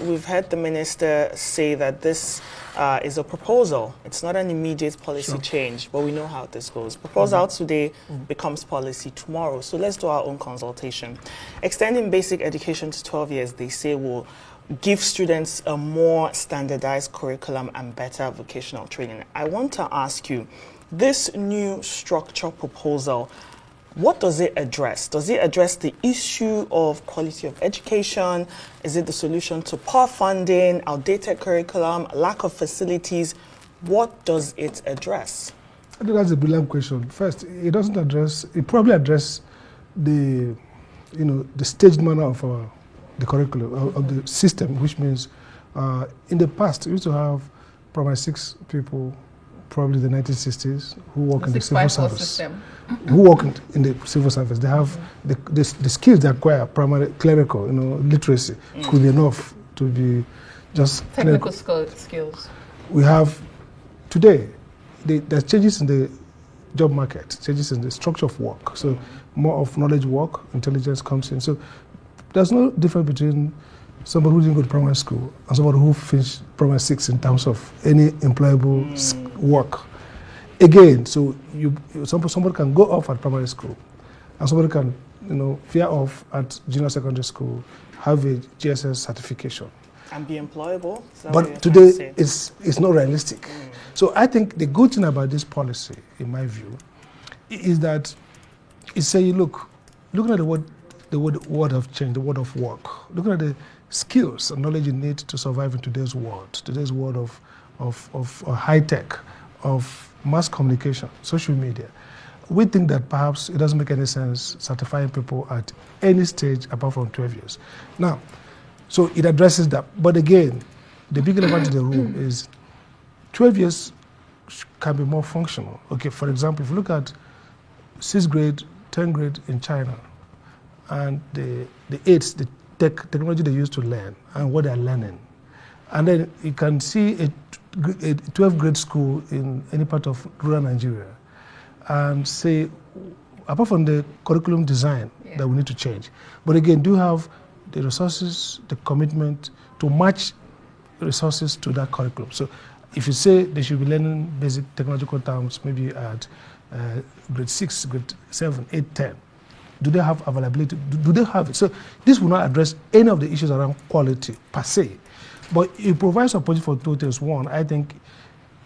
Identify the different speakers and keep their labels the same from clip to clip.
Speaker 1: we've heard the minister say that this is a proposal. It's not an immediate policy change, but we know how this goes. Proposal today becomes policy tomorrow. So let's do our own consultation. Extending basic education to 12 years, they say, will give students a more standardized curriculum and better vocational training. I want to ask you, this new structure proposal, what does it address? Does it address the issue of quality of education? Is it the solution to poor funding, outdated curriculum, lack of facilities? What does it address?
Speaker 2: I think that's a brilliant question. First, it doesn't address, it probably addresses the, the staged manner of the curriculum, of the system, which means in the past, we used to have primary 6 people, probably the 1960s, who work in the civil service. System. Who work in the civil service. They have the skills they acquire, primary clerical, literacy, could be enough to be just
Speaker 3: technical skills.
Speaker 2: We have today, there's changes in the job market, changes in the structure of work. So more of knowledge work, intelligence comes in. So there's no difference between somebody who didn't go to primary school and somebody who finished primary 6 in terms of any employable work. Again, so somebody can go off at primary school and somebody can, veer off at junior secondary school, have a JSS certification.
Speaker 1: And be employable?
Speaker 2: But today, it's not realistic. So I think the good thing about this policy, in my view, is that it's saying, looking at the word of change, the word of work, looking at the skills and knowledge you need to survive in today's world of high tech, of mass communication, social media. We think that perhaps it doesn't make any sense certifying people at any stage apart from 12 years. Now, so it addresses that. But again, the big elephant in the room is 12 years can be more functional. Okay, for example, if you look at 6th grade, 10th grade in China, and the aids, the technology they use to learn and what they're learning. And then you can see a 12th grade school in any part of rural Nigeria and say, apart from the curriculum design that we need to change, but again, do you have the resources, the commitment to match resources to that curriculum? So if you say they should be learning basic technological terms, maybe at grade 6, grade 7, 8, 10, do they have availability? Do they have it? So this will not address any of the issues around quality per se, but it provides support for 2 things. One, I think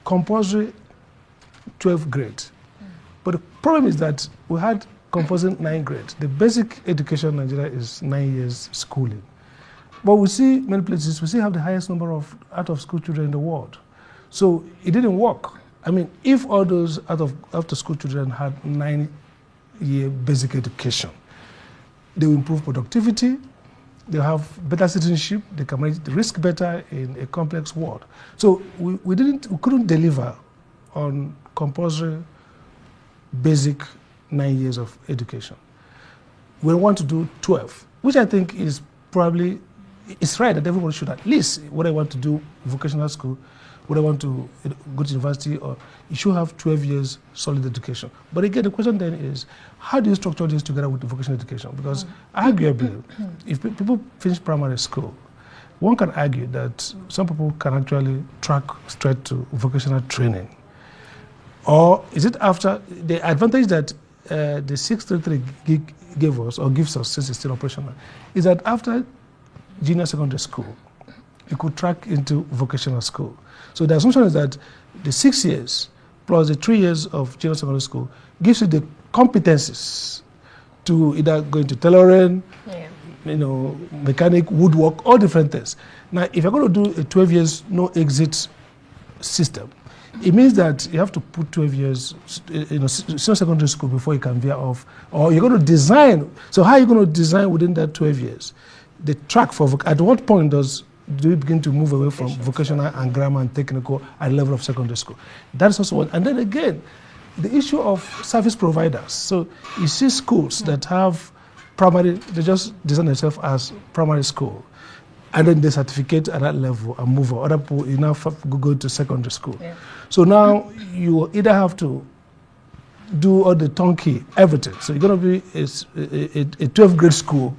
Speaker 2: compulsory 12th grade. But the problem is that we had compulsory 9th grade. The basic education in Nigeria is 9 years schooling. But we see many places, we still have the highest number of out-of-school children in the world. So it didn't work. I mean, if all those after-school children had 9-year basic education, they will improve productivity, they have better citizenship, they can manage the risk better in a complex world. So we couldn't deliver on compulsory basic 9 years of education. We want to do 12, which I think is probably, it's right that everyone should at least, what I want to do, vocational school, what I want to go to university, or you should have 12 years solid education. But again, the question then is, how do you structure this together with the vocational education? Because arguably, if people finish primary school, one can argue that some people can actually track straight to vocational training. Or is it after, the advantage that the 633 gave us, or gives us since it's still operational, is that after junior secondary school, you could track into vocational school. So the assumption is that the 6 years plus the 3 years of junior secondary school gives you the competencies to either go into tailoring, mechanic, woodwork, all different things. Now, if you're going to do a 12 years no exit system, it means that you have to put 12 years, senior secondary school before you can veer off, or you're going to design. So how are you going to design within that 12 years? The track for, at what point do you begin to move away from vocational and grammar and technical at the level of secondary school? That's also one. And then again, the issue of service providers. So you see schools that have primary, they just design themselves as primary school, and then they certificate at that level and move on. Other people, you now go to secondary school. Yeah. So now you either have to do all the turnkey, everything. So you're going to be a 12th grade school,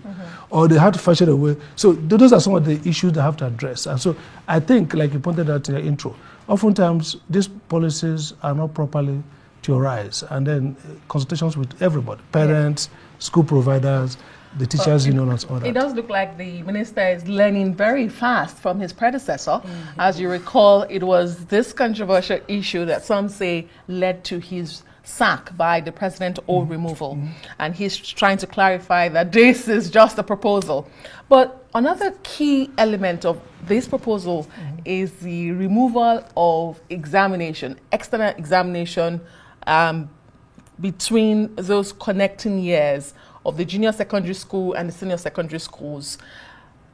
Speaker 2: or they have to fashion a way. So those are some of the issues they have to address. And so I think, like you pointed out in your intro, oftentimes these policies are not properly theorized, and then consultations with everybody, parents, school providers, the teachers union, and all that.
Speaker 3: It does look like the minister is learning very fast from his predecessor. As you recall, it was this controversial issue that some say led to his sack by the president or removal. And he's trying to clarify that this is just a proposal. But another key element of this proposal is the removal of examination, external examination between those connecting years of the junior secondary school and the senior secondary schools.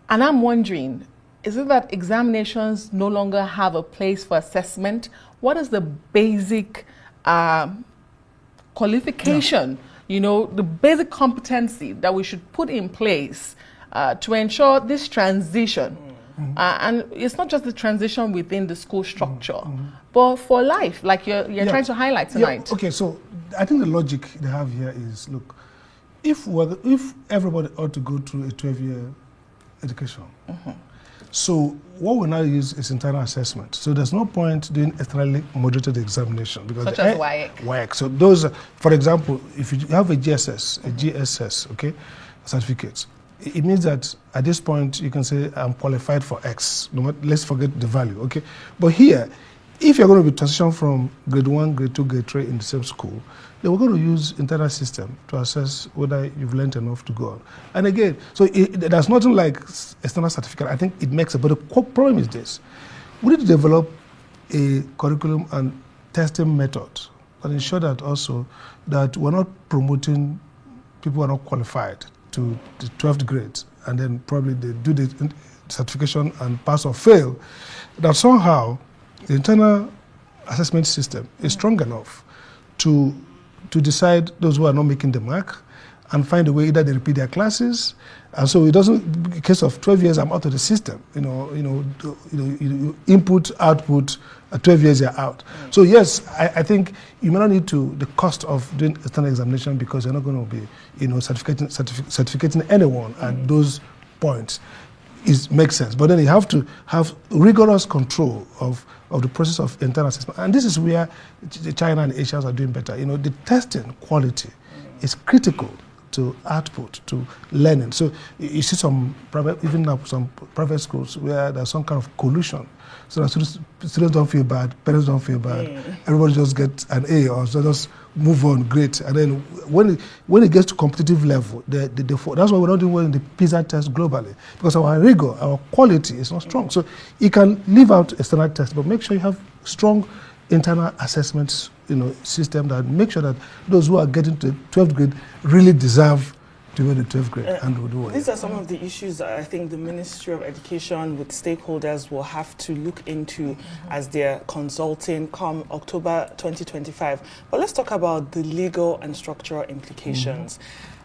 Speaker 3: And I'm wondering, is it that examinations no longer have a place for assessment? What is the basic qualification, the basic competency that we should put in place to ensure this transition? And it's not just the transition within the school structure, but for life, like you're trying to highlight tonight.
Speaker 2: Yeah. Okay, so I think the logic they have here is, look, if everybody ought to go through a 12-year education, so what we now use is internal assessment. So there's no point doing externally moderated examination, because
Speaker 3: such as WAEC.
Speaker 2: So those, for example, if you have a JSS, okay, certificate, it means that at this point you can say I'm qualified for X. Let's forget the value, okay? But here, if you're going to be transitioned from grade 1, grade 2, grade 3 in the same school, then we're going to use internal system to assess whether you've learned enough to go on. And again, so there's nothing like external certificate. I think it makes it. But the problem is this: we need to develop a curriculum and testing method and ensure that also that we're not promoting people who are not qualified to the 12th grade, and then probably they do the certification and pass or fail, that somehow the internal assessment system is strong enough to decide those who are not making the mark and find a way either they repeat their classes. And so it doesn't, in case of 12 years, I'm out of the system. Input, output, 12 years you're out. So yes, I think you may not need the cost of doing external examination, because you're not going to be, certificating anyone at those points. It makes sense. But then you have to have rigorous control of the process of internal assessment. And this is where China and Asia are doing better. The testing quality is critical to output, to learning. So you see some private schools where there's some kind of collusion. So that students don't feel bad, parents don't feel bad, everybody just gets an A, or so just move on, great. And then when it gets to competitive level, that's why we're not doing well in the PISA test globally, because our rigor, our quality is not strong. So you can leave out external tests, but make sure you have strong internal assessments, system that make sure that those who are getting to 12th grade really deserve to go to 12th grade and will do well.
Speaker 1: These are some of the issues that I think the Ministry of Education with stakeholders will have to look into as they're consulting come October 2025. But let's talk about the legal and structural implications.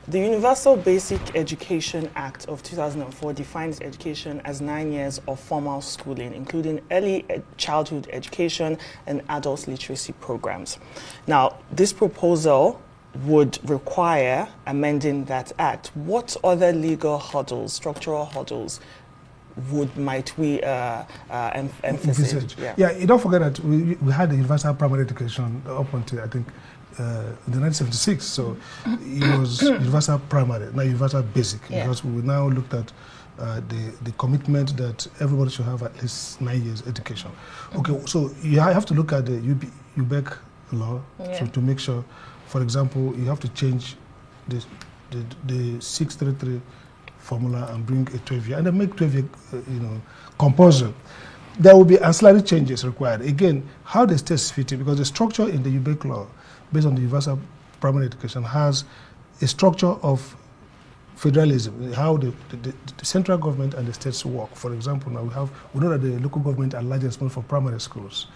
Speaker 1: The Universal Basic Education Act of 2004 defines education as 9 years of formal schooling, including early childhood education and adult literacy programs. Now, this proposal would require amending that act. What other legal hurdles, structural hurdles, might we emphasize?
Speaker 2: You don't forget that we had the universal primary education up until, I think, in the 1976. So it was universal primary, not universal basic, because we now looked at the commitment that everybody should have at least 9 years education. Okay, so you have to look at the UBEC law to make sure. For example, you have to change the 633 formula and bring a 12-year, and then make 12-year, compulsory. There will be ancillary changes required. Again, how the states fit in, because the structure in the UBEC law, based on the universal primary education, has a structure of federalism, how the central government and the states work. For example, now we know that the local government are largely responsible for primary schools.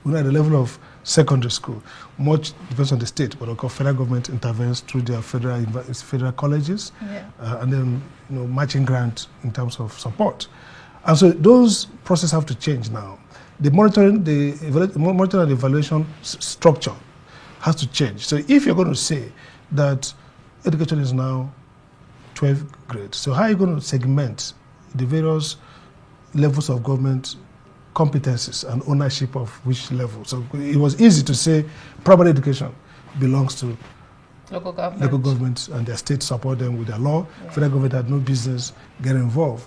Speaker 2: We know at the level of secondary school, much depends on the state, but of course federal government intervenes through their federal colleges, and then matching grant in terms of support. And so those processes have to change now. The monitoring and evaluation structure has to change. So if you're going to say that education is now 12th grade, so how are you going to segment the various levels of government competencies and ownership of which level? So it was easy to say primary education belongs to
Speaker 3: local
Speaker 2: governments and their state support them with their law. Yeah. Federal government had no business getting involved,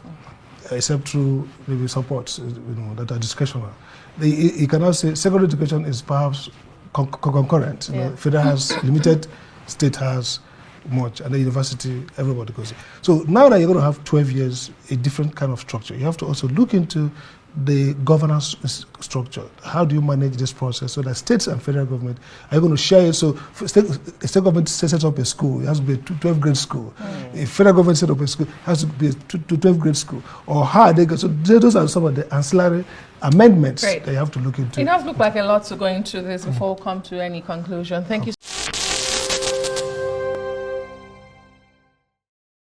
Speaker 2: except through maybe supports, that are discretionary. You cannot say secondary education is perhaps concurrent. Federal has limited, state has much, and the university, everybody goes in. So now that you're going to have 12 years, a different kind of structure, you have to also look into the governance structure. How do you manage this process so that states and federal government are going to share it? So state government sets up a school, it has to be a 12th grade school. If federal government set up a school, it has to be a 12th grade school. Or how are they going? So those are some of the ancillary amendments that you have to look into.
Speaker 3: It does look like a lot to go into this before we come to any conclusion. Thank you.